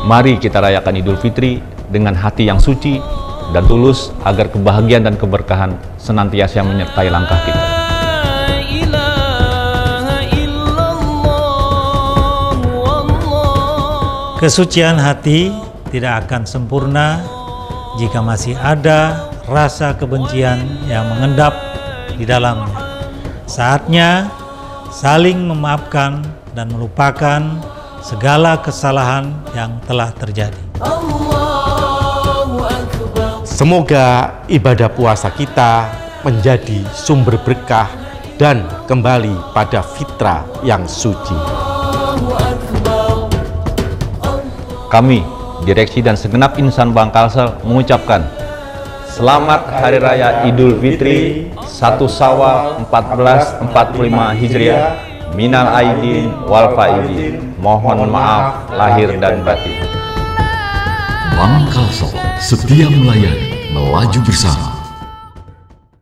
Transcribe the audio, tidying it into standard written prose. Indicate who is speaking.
Speaker 1: Mari kita rayakan Idul Fitri dengan hati yang suci dan tulus agar kebahagiaan dan keberkahan senantiasa menyertai langkah kita.
Speaker 2: Kesucian hati tidak akan sempurna jika masih ada rasa kebencian yang mengendap di dalamnya. Saatnya saling memaafkan dan melupakan segala kesalahan yang telah terjadi.
Speaker 3: Semoga ibadah puasa kita menjadi sumber berkah dan kembali pada fitrah yang suci.
Speaker 1: Kami, direksi dan segenap insan Bank Kalsel mengucapkan Selamat Hari Raya Idul Fitri 1 Syawal 1445 Hijriah. Minal aidin wal faizin. Mohon maaf lahir dan batin.
Speaker 4: Bank Kalsel setia melayani, melaju bersama.